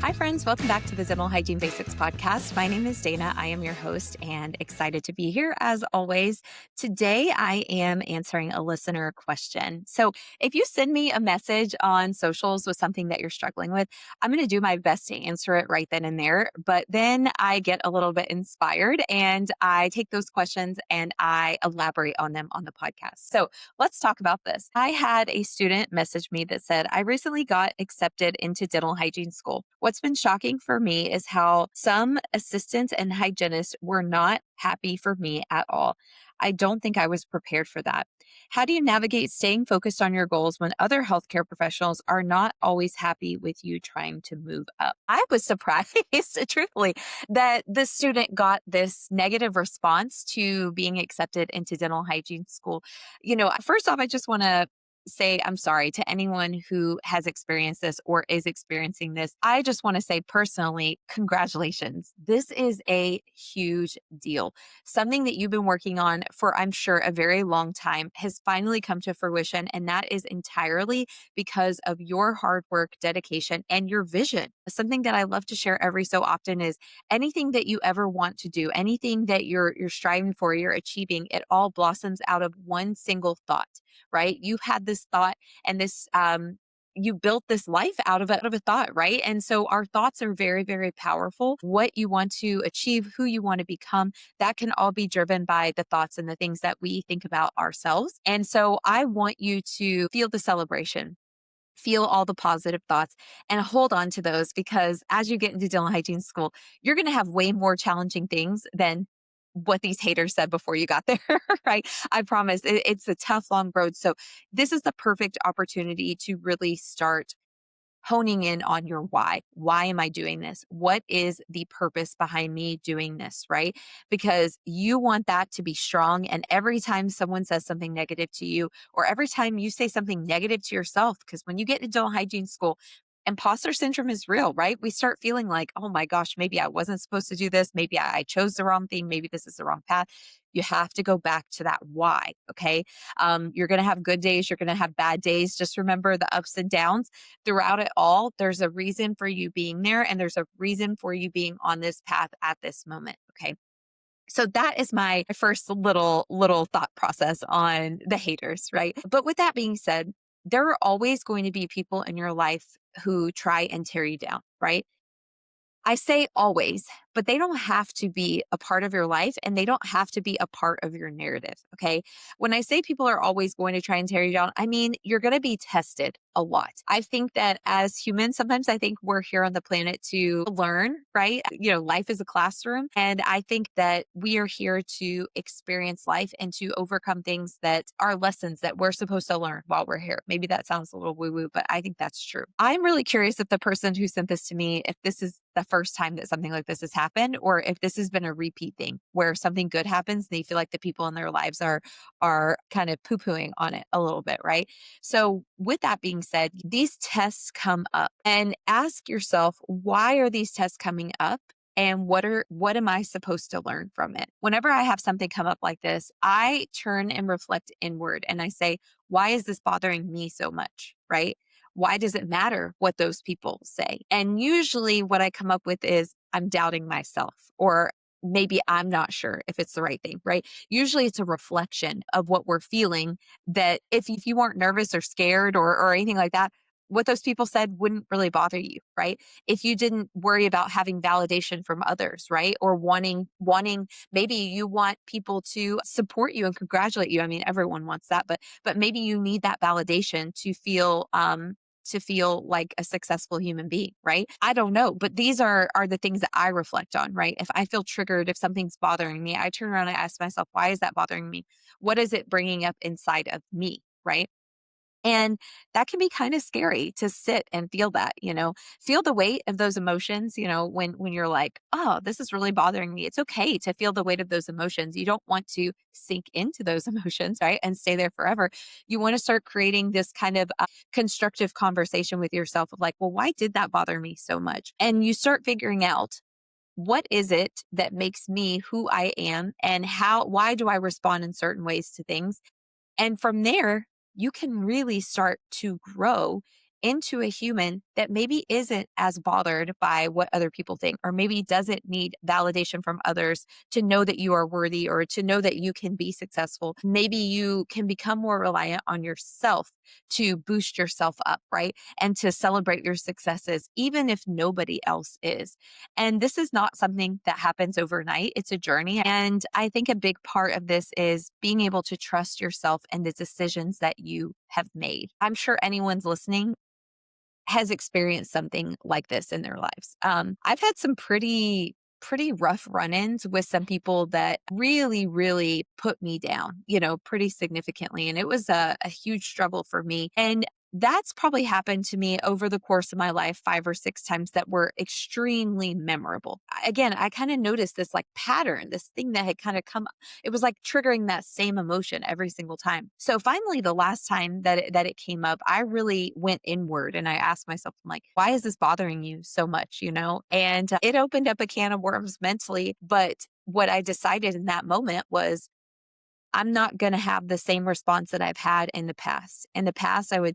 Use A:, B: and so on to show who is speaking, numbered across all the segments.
A: Hi, friends. Welcome back to the Dental Hygiene Basics podcast. My name is Dana. I am your host and excited to be here as always. Today, I am answering a listener question. So if you send me a message on socials with something that you're struggling with, I'm going to do my best to answer it right then and there. But then I get a little bit inspired and I take those questions and I elaborate on them on the podcast. So let's talk about this. I had a student message me that said, I recently got accepted into dental hygiene school. What's been shocking for me is how some assistants and hygienists were not happy for me at all. I don't think I was prepared for that. How do you navigate staying focused on your goals when other healthcare professionals are not always happy with you trying to move up? I was surprised, truthfully, that the student got this negative response to being accepted into dental hygiene school. First off, I just want to say I'm sorry to anyone who has experienced this or is experiencing this. I just want to say personally, congratulations. This is a huge deal. Something that you've been working on for, I'm sure, a very long time has finally come to fruition. And that is entirely because of your hard work, dedication, and your vision. Something that I love to share every so often is anything that you ever want to do, anything that you're striving for, you're achieving, it all blossoms out of one single thought, right? You had this thought and you built this life out of a thought, right? And so our thoughts are very, very powerful. What you want to achieve, who you want to become, that can all be driven by the thoughts and the things that we think about ourselves. And so I want you to feel the celebration. Feel all the positive thoughts and hold on to those, because as you get into dental hygiene school, you're going to have way more challenging things than what these haters said before you got there, right? I promise it's a tough, long road. So this is the perfect opportunity to really start honing in on your why. Why am I doing this? What is the purpose behind me doing this, right? Because you want that to be strong. And every time someone says something negative to you, or every time you say something negative to yourself, because when you get into dental hygiene school, imposter syndrome is real, right? We start feeling like, oh my gosh, maybe I wasn't supposed to do this. Maybe I chose the wrong thing. Maybe this is the wrong path. You have to go back to that why. Okay. You're going to have good days. You're going to have bad days. Just remember the ups and downs throughout it all. There's a reason for you being there, and there's a reason for you being on this path at this moment. Okay. So that is my first little thought process on the haters, right? But with that being said, there are always going to be people in your life who try and tear you down, right? I say always, but they don't have to be a part of your life and they don't have to be a part of your narrative. Okay. When I say people are always going to try and tear you down, I mean, you're going to be tested a lot. I think that as humans, sometimes I think we're here on the planet to learn, right? Life is a classroom. And I think that we are here to experience life and to overcome things that are lessons that we're supposed to learn while we're here. Maybe that sounds a little woo woo, but I think that's true. I'm really curious if the person who sent this to me, if this is the first time that something like this has happened, or if this has been a repeat thing where something good happens and they feel like the people in their lives are kind of poo-pooing on it a little bit, right? So with that being said, these tests come up, and ask yourself, why are these tests coming up? And what am I supposed to learn from it? Whenever I have something come up like this, I turn and reflect inward and I say, why is this bothering me so much, right? Why does it matter what those people say? And usually what I come up with is I'm doubting myself, or maybe I'm not sure if it's the right thing, right? Usually it's a reflection of what we're feeling, that if you weren't nervous or scared or anything like that, what those people said wouldn't really bother you, right? If you didn't worry about having validation from others, right? Or wanting, maybe you want people to support you and congratulate you. I mean, everyone wants that, but maybe you need that validation to feel like a successful human being, right? I don't know, but these are the things that I reflect on, right? If I feel triggered, if something's bothering me, I turn around and ask myself, why is that bothering me? What is it bringing up inside of me, right? And that can be kind of scary to sit and feel that, feel the weight of those emotions, when you're like, oh, this is really bothering me. It's okay to feel the weight of those emotions. You don't want to sink into those emotions, right? And stay there forever. You want to start creating this kind of constructive conversation with yourself of like, well, why did that bother me so much? And you start figuring out, what is it that makes me who I am, and why do I respond in certain ways to things? And from there, you can really start to grow into a human that maybe isn't as bothered by what other people think, or maybe doesn't need validation from others to know that you are worthy or to know that you can be successful. Maybe you can become more reliant on yourself to boost yourself up, right? And to celebrate your successes, even if nobody else is. And this is not something that happens overnight, it's a journey. And I think a big part of this is being able to trust yourself and the decisions that you have made. I'm sure anyone's listening has experienced something like this in their lives. I've had some pretty rough run-ins with some people that really put me down, pretty significantly. And it was a huge struggle for me. And that's probably happened to me over the course of my life 5 or 6 times that were extremely memorable. Again, I kind of noticed this like pattern, this thing that had kind of come, it was like triggering that same emotion every single time. So finally, the last time that it came up, I really went inward and I asked myself, I'm like, why is this bothering you so much? And it opened up a can of worms mentally. But what I decided in that moment was, I'm not going to have the same response that I've had in the past. In the past, I would,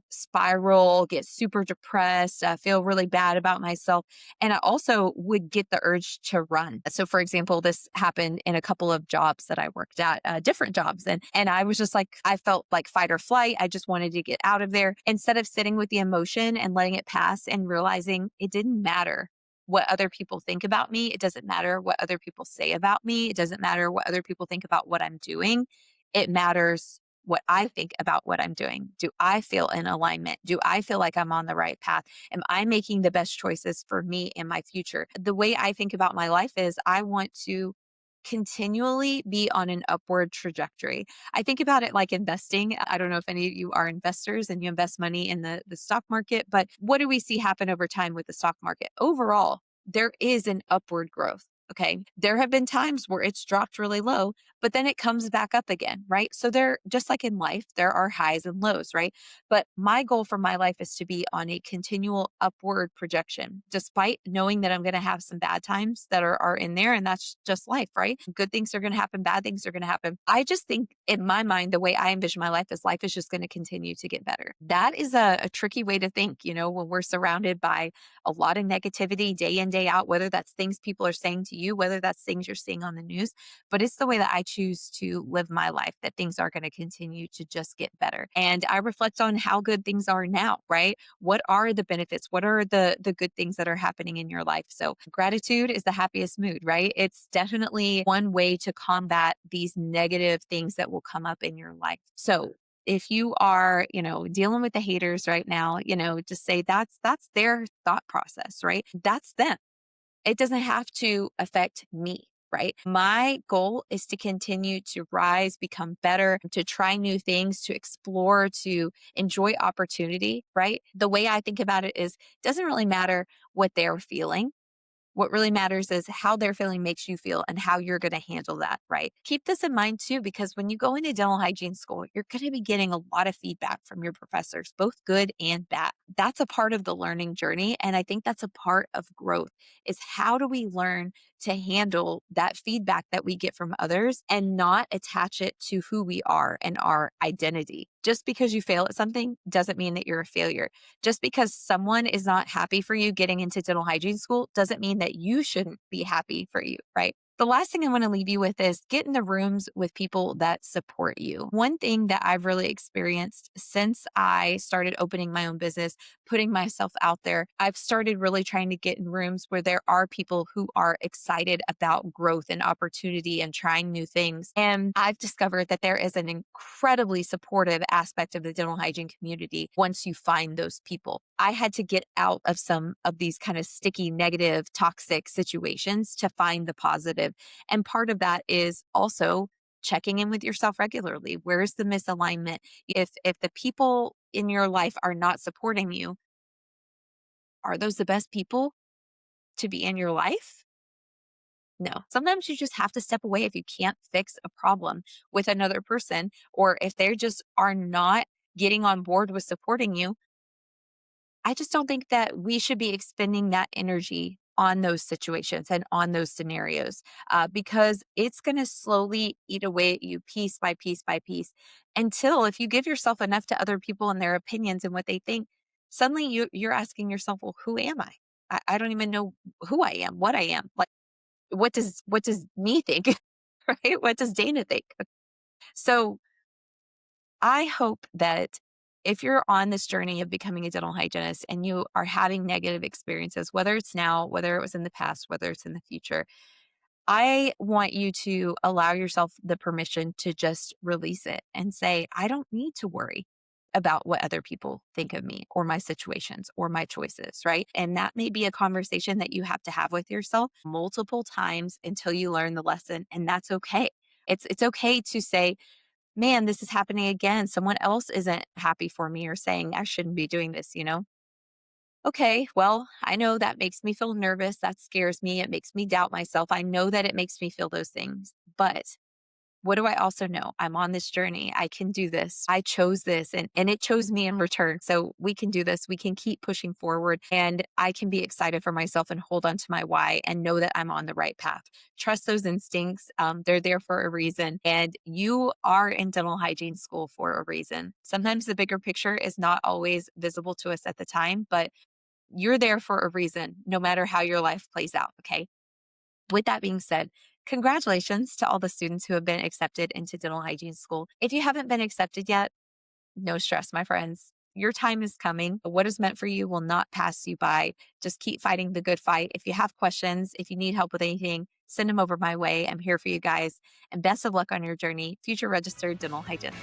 A: spiral, get super depressed, feel really bad about myself. And I also would get the urge to run. So, for example, this happened in a couple of jobs that I worked at, different jobs. And I was just like, I felt like fight or flight. I just wanted to get out of there instead of sitting with the emotion and letting it pass and realizing it didn't matter what other people think about me. It doesn't matter what other people say about me. It doesn't matter what other people think about what I'm doing. It matters what I think about what I'm doing. Do I feel in alignment? Do I feel like I'm on the right path? Am I making the best choices for me and my future? The way I think about my life is I want to continually be on an upward trajectory. I think about it like investing. I don't know if any of you are investors and you invest money in the stock market, but what do we see happen over time with the stock market? Overall, there is an upward growth. Okay. There have been times where it's dropped really low, but then it comes back up again, right? So there, just like in life, there are highs and lows, right? But my goal for my life is to be on a continual upward projection, despite knowing that I'm going to have some bad times that are in there. And that's just life, right? Good things are going to happen, bad things are going to happen. I just think in my mind, the way I envision my life is just going to continue to get better. That is a tricky way to think, when we're surrounded by a lot of negativity day in, day out, whether that's things people are saying to you, whether that's things you're seeing on the news. But it's the way that I choose to live my life, that things are going to continue to just get better. And I reflect on how good things are now, right? What are the benefits? What are the good things that are happening in your life? So gratitude is the happiest mood, right? It's definitely one way to combat these negative things that will come up in your life. So if you are, dealing with the haters right now, just say that's their thought process, right? That's them. It doesn't have to affect me, right? My goal is to continue to rise, become better, to try new things, to explore, to enjoy opportunity, right? The way I think about it is, it doesn't really matter what they're feeling. What really matters is how their feeling makes you feel and how you're going to handle that, right? Keep this in mind too, because when you go into dental hygiene school, you're going to be getting a lot of feedback from your professors, both good and bad. That's a part of the learning journey. And I think that's a part of growth, is how do we learn to handle that feedback that we get from others and not attach it to who we are and our identity. Just because you fail at something doesn't mean that you're a failure. Just because someone is not happy for you getting into dental hygiene school doesn't mean that you shouldn't be happy for you, right? The last thing I want to leave you with is get in the rooms with people that support you. One thing that I've really experienced since I started opening my own business, putting myself out there, I've started really trying to get in rooms where there are people who are excited about growth and opportunity and trying new things. And I've discovered that there is an incredibly supportive aspect of the dental hygiene community once you find those people. I had to get out of some of these kind of sticky, negative, toxic situations to find the positive. And part of that is also checking in with yourself regularly. Where's the misalignment? If the people in your life are not supporting you, are those the best people to be in your life? No. Sometimes you just have to step away if you can't fix a problem with another person, or if they just are not getting on board with supporting you. I just don't think that we should be expending that energy on those situations and on those scenarios, because it's going to slowly eat away at you piece by piece by piece until if you give yourself enough to other people and their opinions and what they think, suddenly you're asking yourself, well, who am I? I don't even know who I am, what I am. Like, what does me think? Right? What does Dana think? So I hope that if you're on this journey of becoming a dental hygienist and you are having negative experiences, whether it's now, whether it was in the past, whether it's in the future, I want you to allow yourself the permission to just release it and say, I don't need to worry about what other people think of me or my situations or my choices, right? And that may be a conversation that you have to have with yourself multiple times until you learn the lesson, and that's okay. It's okay to say, man, this is happening again. Someone else isn't happy for me or saying I shouldn't be doing this. Okay, well, I know that makes me feel nervous. That scares me. It makes me doubt myself. I know that it makes me feel those things. But what do I also know? I'm on this journey. I can do this. I chose this and it chose me in return. So we can do this. We can keep pushing forward and I can be excited for myself and hold on to my why and know that I'm on the right path. Trust those instincts. They're there for a reason. And you are in dental hygiene school for a reason. Sometimes the bigger picture is not always visible to us at the time, but you're there for a reason, no matter how your life plays out. Okay. With that being said, congratulations to all the students who have been accepted into dental hygiene school. If you haven't been accepted yet, no stress, my friends. Your time is coming. What is meant for you will not pass you by. Just keep fighting the good fight. If you have questions, if you need help with anything, send them over my way. I'm here for you guys. And best of luck on your journey. Future registered dental hygienist.